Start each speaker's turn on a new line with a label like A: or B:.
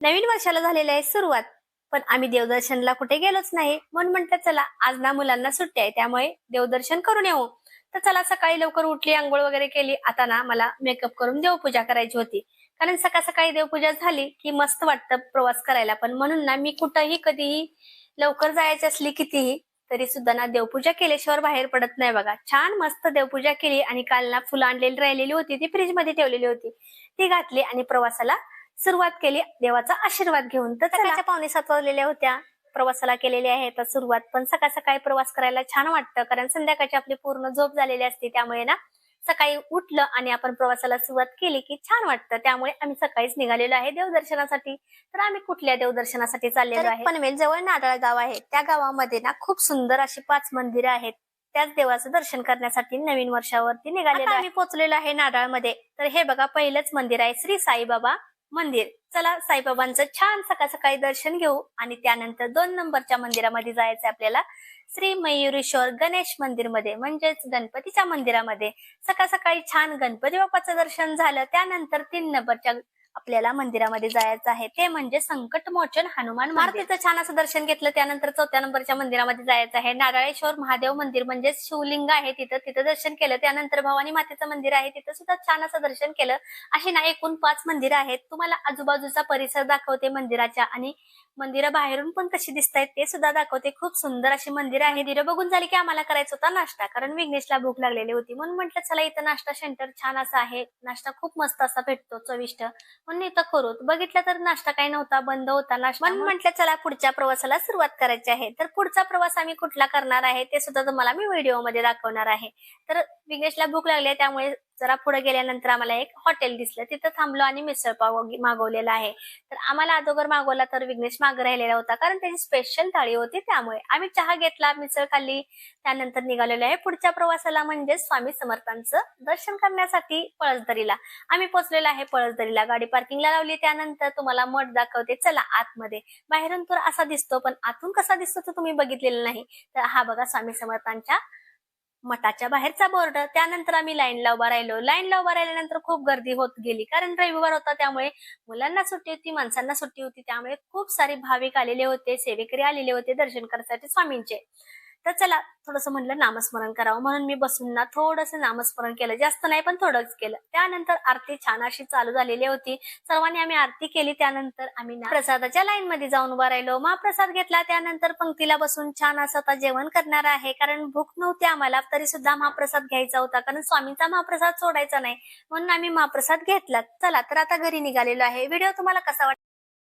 A: नवीन वर्षाला झालेली आहे सुरुवात, पण आम्ही देवदर्शनला कुठे गेलोच नाही. म्हणून म्हटलं चला आज ना मुलांना सुट्टी आहे, त्यामुळे देवदर्शन करून येऊ. तर चला सकाळी लवकर उठली, आंघोळ वगैरे केली. आता ना मला मेकअप करून देवपूजा करायची होती, कारण सकाळ सकाळी देवपूजा झाली की मस्त वाटतं प्रवास करायला. पण म्हणून ना मी कुठंही कधीही लवकर जायची असली कितीही तरी सुद्धा ना देवपूजा केल्याशिवाय बाहेर पडत नाही बघा. छान मस्त देवपूजा केली आणि काल ना फुलं आणलेली राहिलेली होती, ती फ्रीज मध्ये ठेवलेली होती, ती घातली आणि प्रवासाला सुरुवात केली देवाचा आशीर्वाद घेऊन. तर सकाळच्या 6:45 वाजलेल्या होत्या, प्रवासाला केलेली आहे तर सुरुवात. पण सकाळ सकाळी प्रवास करायला छान वाटतं, कारण संध्याकाळची आपली पूर्ण झोप झालेली असते. त्यामुळे ना सकाळी उठलं आणि आपण प्रवासाला सुरुवात केली की छान वाटतं. त्यामुळे आम्ही सकाळीच निघालेलो आहे देवदर्शनासाठी. तर आम्ही कुठल्या देवदर्शनासाठी चाललेलो आहे, पनवेल जवळ नारळ गाव आहे. त्या गावामध्ये ना खूप सुंदर अशी 5 मंदिरं आहेत. त्याच देवाचं दर्शन करण्यासाठी नवीन वर्षावरती निघालेलो आम्ही पोहोचलेलो आहे नारळमध्ये. तर हे बघा पहिलंच मंदिर आहे श्री साईबाबा मंदिर. चला साईबाबांचं छान सकाळ सकाळी दर्शन घेऊ आणि त्यानंतर 2 नंबरच्या मंदिरामध्ये जायचं आपल्याला, श्री मयुरेश्वर गणेश मंदिर मध्ये, म्हणजेच गणपतीच्या मंदिरामध्ये. सकाळ सकाळी छान गणपती बाप्पाचं दर्शन झालं. त्यानंतर 3 नंबरच्या आपल्याला मंदिरामध्ये जायचं आहे, ते म्हणजे संकटमोचन हनुमान मारुतीचं छान असं दर्शन घेतलं. त्यानंतर 4थ्या नंबरच्या मंदिरामध्ये जायचं आहे, नारळेश्वर महादेव मंदिर, म्हणजे शिवलिंग आहे तिथं दर्शन केलं. त्यानंतर भवानी मातेचं मंदिर आहे, तिथं सुद्धा छान असं दर्शन केलं. अशी ना एकूण 5 मंदिरं आहेत. तुम्हाला आजूबाजूचा परिसर दाखवते मंदिराच्या, आणि मंदिरं बाहेरून पण कशी दिसतायत ते सुद्धा दाखवते. खूप सुंदर अशी मंदिरं आहे. मंदिरं बघून झाली की आम्हाला करायचा होता नाश्ता, कारण विघ्नेशला भूक लागलेली होती. म्हणून म्हटलं चला इथं नाश्ता सेंटर छान असं आहे, नाश्ता खूप मस्त असा भेटतो, चविष्ट. म्हणून इथं करू. बघितलं तर नाश्ता काही नव्हता, बंद होता नाश्ता. म्हणून म्हटलं चला पुढच्या प्रवासाला सुरुवात करायची आहे. तर पुढचा प्रवास आम्ही कुठला करणार आहे ते सुद्धा तुम्हाला मी व्हिडिओमध्ये दाखवणार आहे. तर विघ्नेशला भूक लागली, त्यामुळे जरा पुढे गेल्यानंतर आम्हाला एक हॉटेल दिसलं, तिथं थांबलो आणि मिसळ पाव मागवलेला आहे. तर आम्हाला अगोदर मागवला, तर विघ्नेश मागे राहिलेला होता, कारण त्याची स्पेशल थाळी होती. त्यामुळे आम्ही चहा घेतला, मिसळ खाल्ली. त्यानंतर निघालेलो आहे पुढच्या प्रवासाला, म्हणजे स्वामी समर्थांचं दर्शन करण्यासाठी पळसदरीला. आम्ही पोहोचलेलो आहे पळसदरीला, गाडी पार्किंगला लावली. त्यानंतर तुम्हाला मठ दाखवते, चला आतमध्ये. बाहेरून तर असा दिसतो, पण आतून कसा दिसतो तो तुम्ही बघितलेला नाही. तर हा बघा स्वामी समर्थांच्या मठाच्या बाहेरचा बोर्ड. त्यानंतर आम्ही लाईनला उभा राहिलो. लाईनला उभा राहिल्यानंतर खूप गर्दी होत गेली, कारण रविवार होता. त्यामुळे मुलांना सुट्टी होती, माणसांना सुट्टी होती. त्यामुळे खूप सारे भाविक आलेले होते, सेवेकरी आलेले होते दर्शन करण्यासाठी स्वामींचे. तर चला थोडस म्हणलं नामस्मरण करावं, म्हणून मी बसून ना थोडस नामस्मरण केलं, जास्त नाही पण थोडंच केलं. त्यानंतर आरती छान अशी चालू झालेली होती, सर्वांनी आम्ही आरती केली. त्यानंतर आम्ही ना प्रसादाच्या लाईन मध्ये जाऊन उभा राहिलो, महाप्रसाद घेतला. त्यानंतर पंक्तीला बसून छान असं आता जेवण करणार आहे, कारण भूक नव्हती आम्हाला, तरी सुद्धा महाप्रसाद घ्यायचा होता, कारण स्वामींचा महाप्रसाद सोडायचा नाही. म्हणून आम्ही महाप्रसाद घेतला. चला तर आता घरी निघालेलो आहे. व्हिडिओ तुम्हाला कसा वाटला